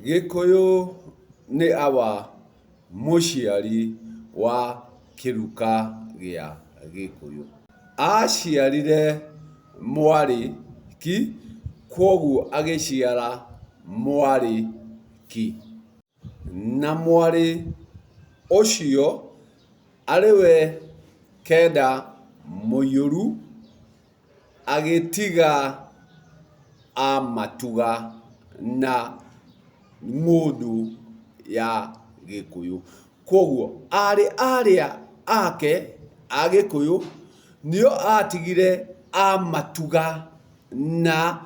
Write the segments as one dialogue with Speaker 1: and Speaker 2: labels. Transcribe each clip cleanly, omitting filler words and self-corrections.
Speaker 1: Gĩkũyũ nĩ awa mũciari wa kĩruka gĩa Gĩkũyũ. Aciarire mwarĩ-ki, kwoguo agĩciara mwarĩ-ki. Na mwarĩ ũcio arĩwe Kenda Mũiyũru agĩtiga amatuga na ng'ũndũ ya Gĩkũyũ. Kwoguo arĩa ake a Gĩkũyũ nĩo atigire amatuga na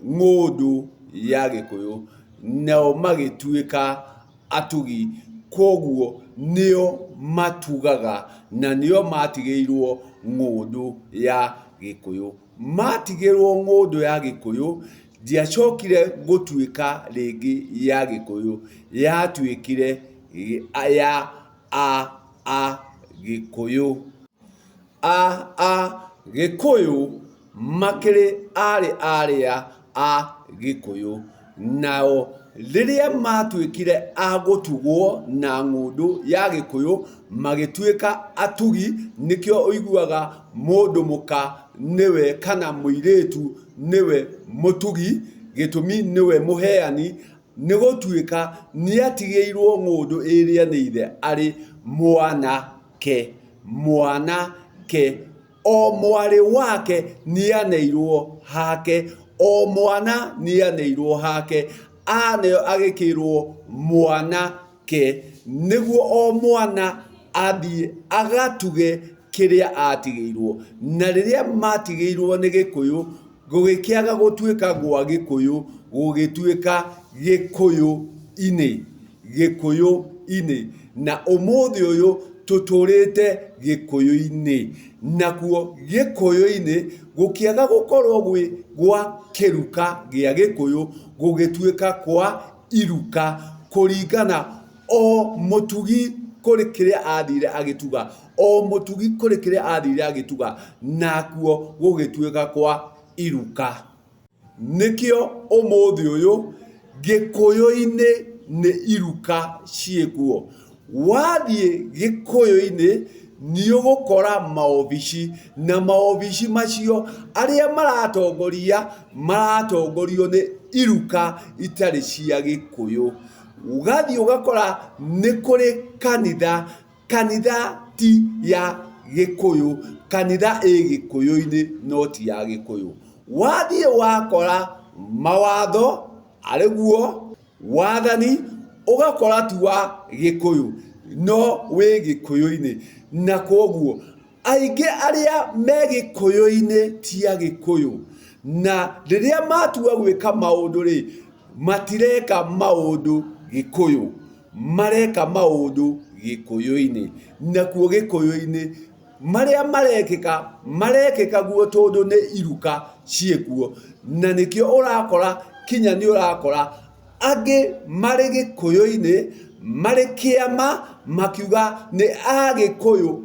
Speaker 1: ng'ũndũ ya Gĩkũyũ, nao magĩtuĩka atugi. Kwoguo nĩo matugaga na nĩo matigĩirwo ng'ũndũ ya Gĩkũyũ. Matigĩrwo ng'ũndũ ya Gĩkũyũ, ndiacokire gũtuĩka rĩngĩ ya Gĩkũyũ, yatuĩkire ya Gĩkũyũ. Gĩkũyũ makĩrĩ arĩa a Gĩkũyũ, nao rĩrĩa matuĩkire a gũtugwo na ng'ũndũ ya Gĩkũyũ magĩtuĩka atugi, nĩkĩo ũiguaga mũndũ mũka nĩwe kana mũirĩtu nĩwe mũtugi, gĩtũmi nĩwe mũheani, nĩ gũtuĩka nĩatigĩirwo ng'ũndũ ĩrĩa nĩ ithe arĩ mwanake. O mwarĩ wake nĩaneirwo hake, o mwana nĩaneirwo hake, nayo agĩkĩrwo mwanake, nĩguo o mwana athiĩ agatuge kĩrĩa atigĩirwo. Na rĩrĩa matigĩirwo nĩ Gĩkũyũ, gũgĩkĩaga gũtuĩka gwa Gĩkũyũ, gũgĩtuĩka Gĩkũyũ-inĩ. Na ũmũthĩ ũyũ tũtũrĩte Gĩkũyũ-inĩ. Nakuo Gĩkũyũ-inĩ gũkĩaga gũkorwo gwĩ gwa kĩruka gĩa Gĩkũyũ, gũgĩtuĩka kwa iruka, kũringana o mũtugi kũrĩ kĩrĩa athire agĩtuga, o mũtugi kũrĩ kĩrĩa athire agĩtuga, nakuo gũgĩtuĩka kwa iruka. Nĩkĩo ũmũthĩ ũyũ Gĩkũyũ-inĩ nĩ iruka ciĩkuo. Wathiĩ Gĩkũyũ-inĩ nĩũgũkora maobici, na maobici macio arĩa maratongorio nĩ iruka itarĩ cia Gĩkũyũ. Ũgathiĩ ũgakora nĩ kũrĩ kanitha ti ya Gĩkũyũ, kanitha ĩ Gĩkũyũ-inĩ no ti ya Gĩkũyũ. Wathiĩ wakora mawatho arĩguo wathani, ũgakora ti wa Gĩkũyũ no wĩ Gĩkũyũ-inĩ. Na kwoguo aingĩ arĩa me Gĩkũyũ-inĩ ti a Gĩkũyũ, na rĩrĩa matua gwĩka maũndũ-rĩ, matireka maũndũ Gĩkũyũ, mareka maũndũ Gĩkũyũ-inĩ. Nakuo Gĩkũyũ-inĩ marĩa marekĩka guo tondũ nĩ iruka ciĩkuo. Na nĩkĩo ũrakora angĩ marĩ Gĩkũyũ-inĩ marĩ kĩama makiuga nĩ Agĩkũyũ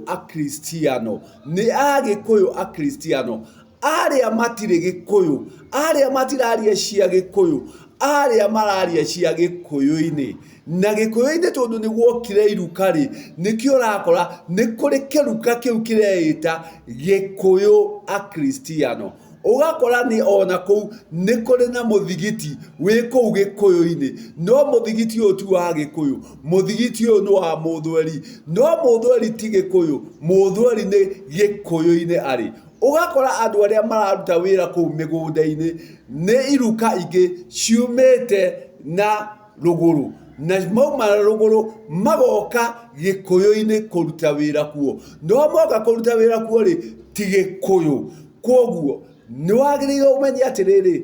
Speaker 1: Akristiano, arĩa matirĩ Gĩkũyũ, arĩa matiraria cia Gĩkũyũ, arĩa mararia cia Gĩkũyũ-inĩ. Na Gĩkũyũ-inĩ tondũ nĩ guokire iruka-rĩ, nĩkĩo ũrakora nĩ kũrĩ kĩruka kĩu kĩreĩta Gĩkũyũ Akristiano. Ũgakora nĩ ona kũu nĩ kũrĩ na mũthigiti wĩ kũu Gĩkũyũ-inĩ, no mũthigiti ũyũ ti wa Gĩkũyũ, mũthigiti ũyũ nĩ wa Mũthweri, no Mũthweri ti Gĩkũyũ, Mũthweri nĩ Gĩkũyũ-inĩ arĩ. Ũgakora andũ arĩa mararuta wĩra kũu mĩgũnda-inĩ nĩ iruka ingĩ ciumĩte na rũgũrũ, na mauma rũgũrũ magoka Gĩkũyũ-inĩ kũruta wĩra kuo, no moka kũruta wĩra kuo-rĩ ti Gĩkũyũ. Kwoguo nĩwagĩrĩirwo ũmenye atĩrĩrĩ,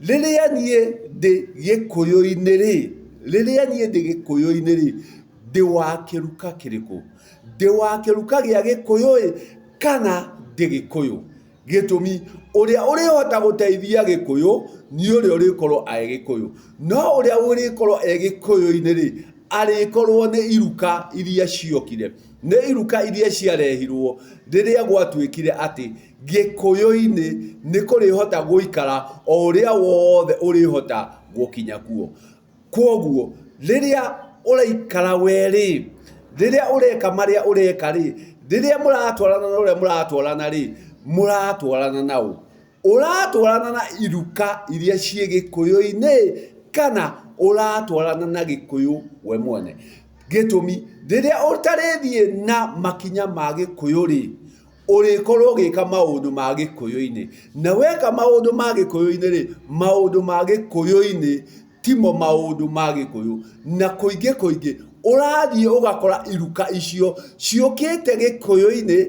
Speaker 1: rĩrĩa niĩ ndĩ Gĩkũyũ-inĩ-rĩ, ndĩ wa kĩruka kĩrĩkũ? Ndĩ wa kĩruka gĩa Gĩkũyũ kana ndĩ Gĩkũyũ? Gĩtũmi ũrĩa ũrĩhota gũteithia Gĩkũyũ nĩ ũrĩa ũrĩkorwo e Gĩkũyũ, no ũrĩa ũrĩkorwo e Gĩkũyũ-inĩ-rĩ arĩkorwo nĩ iruka iria ciokire, nĩ iruka iria ciarehirwo rĩrĩa gwatuĩkire atĩ Gĩkũyũ-inĩ nĩ kũrĩhota gũikara o ũrĩa wothe ũrĩhota gũkinya kuo. Kwoguo riria uraikara weri, riria ureka maria ureka ri, riria muratwarana na uria muratwarana ri, muratwarana nau, uratwarana na iruka iria cie Gikuyu-ini kana uratwarana na Gikuyu we mwene. Gitumi riria utarithie na makinya ma Gikuyu ri, urikorwo ugika maundu ma Gikuyu-ini, na weka maundu ma Gikuyu-ini ri, maundu ma Gikuyu-ini timo maundu ma Gikuyu, na kuingi urathie ugakora iruka icio ciukite Gikuyu-ini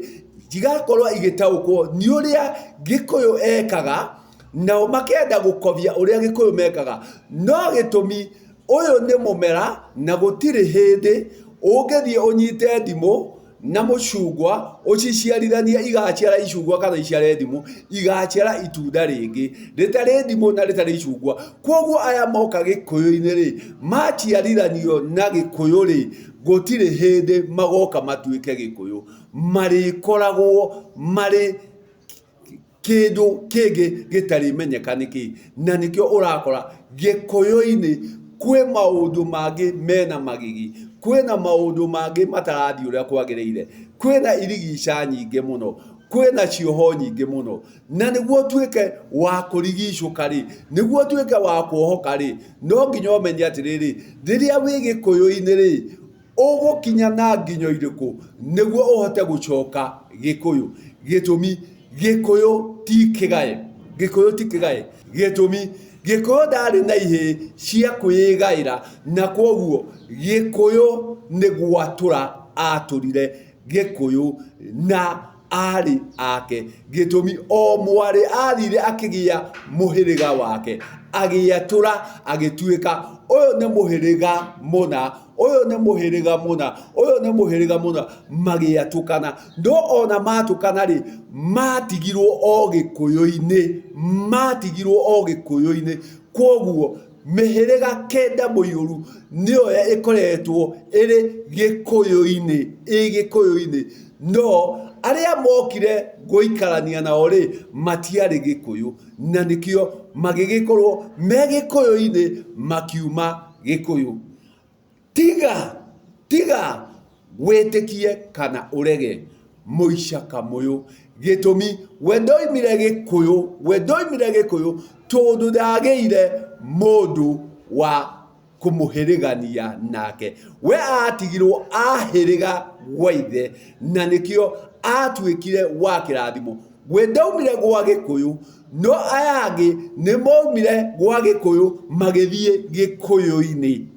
Speaker 1: jigakorwo igitaukwo ni uria Gikuyu ekaga, nao makenda gukovia uria Gikuyu mekaga. No gitumi uyu ni mumera na gutiri hindi ungithie unyite ndimu na mucungwa uciciarithania igaciara icungwa kana iciare ndimu igaciara itunda ringi ritari ndimu na ritari icungwa. Kwoguo aya moka Gikuyu-ini ri, maciarithanio na Gikuyu ri, gutiri hindi magoka matuike Gikuyu, marikoragwo mari kindu kingi gitari menyekaniki. Na nikio urakora Gikuyu-ini kwe maundu mangi mena magigi, kwina maundu mangi matarathi uria kwagiriire, kwina irigica nyingi muno, kwina cioho nyingi muno. Na niguo tuike wa kurigicũka ri, niguo tuike wa kuohoka ri, no nginya umenye atiriri, riria wi Gikuyu-ini ri, ugukinya na nginyo iriku niguo uhote gucoka Gikuyu. Gitumi Gikuyu ti kigae, Gikuyu ti kigae. Gitumi Gikuyu ndari na ihe cia kwigaira, na kwoguo Gikuyu ni gwatura aturire Gikuyu na ari ake. Gitumi o mwari athire akigia muhiriga wake, agiatura agituika uyu ni muhiriga muna, uyu ni muhiriga muna, uyu ni muhiriga muna, magiatukana. No ona matukana ri, matigirwo o Gikuyu-ini, matigirwo o Gikuyu-ini. Kwoguo mihiriga kenda muiyuru niyo ikoretwo iri Gikuyu-ini, Gikuyu-ini. No aria mokire guikarania nao ri, matiari Gikuyu, na nikio magigikorwo me Gikuyu-ini makiuma Gikuyu. Tiga witikie kana urege muicaka muyu. Gitumi we ndoimire Gikuyu tondu ndageire mundu wa kumuhirigania nake. We atigirwo ahiriga waithe, na nikio atuikire wa kirathimo. We ndaumire gwa Gikuyu, no aya angi ni maumire gwa Gikuyu magithie Gikuyu-ini,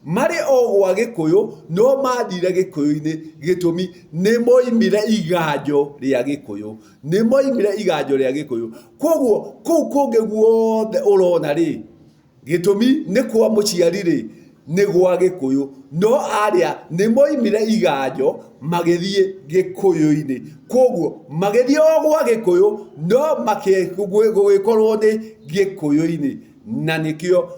Speaker 1: mari o gwa Gikuyu no mathire Gikuyu-ini. Gitumi ni moimire iganjo ria Gikuyu, ni moimire iganjo ria Gikuyu. Kwoguo kuu kungi guothe urona ri, gitumi ni kwa muciari ri, ni gwa Gikuyu, no aria ni moimire iganjo magithie Gikuyu-ini. Kwoguo magithie o gwa Gikuyu no makigugikorwo ni Gikuyu-ini. Na nikio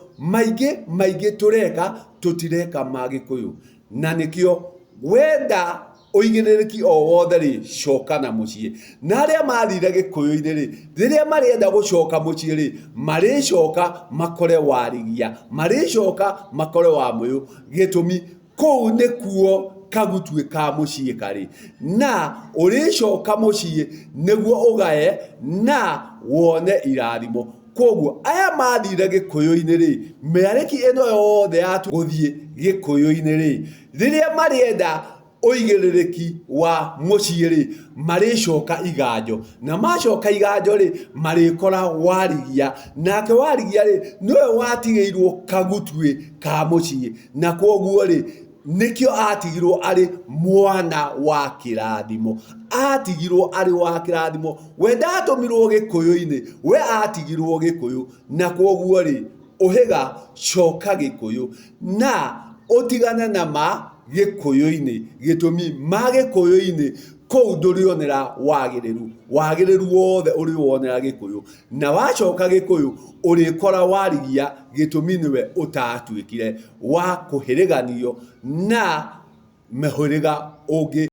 Speaker 1: maingi tureka tutireka ma Gikuyu. Na nikio wenda uigiriki o wothe ri, coka na mucii. Na aria mathire Gikuyu-ini ri, riria marienda gucoka mucii ri, maricoka makore warigia, maricoka makore wa muyu. Gitumi kuu ni kuo kagutue ka mucii kari, na uricoka mucii niguo ugae na wone irathimo. Kwoguo aya mathire Gikuyu-ini ri, miariki ino yothe yatu guthie Gikuyu-ini ri, riria marienda uigiriki wa mucii ri, maricoka iganjo, na macoka iganjo ri, marikora warigia, nake warigia ri niwe watigeirwo kagutue ka mucii. Na kwoguo ri nikio atigirwo ari mwana wa kirathimo, atigirwo ari wa kirathimo. We ndatumirwo Gikuyu-ini, we atigirwo Gikuyu. Na kwoguo ri uhiga coka Gikuyu na utigane na ma Gikuyu-ini. Gitumi ma Gikuyu-ini kou ndurionera wagiriru wothe uri wonera Gikuyu, na wacoka Gikuyu urikora warigia. Gitumi niwe utatuikire wa kuhiriganio na mehuriga ungi.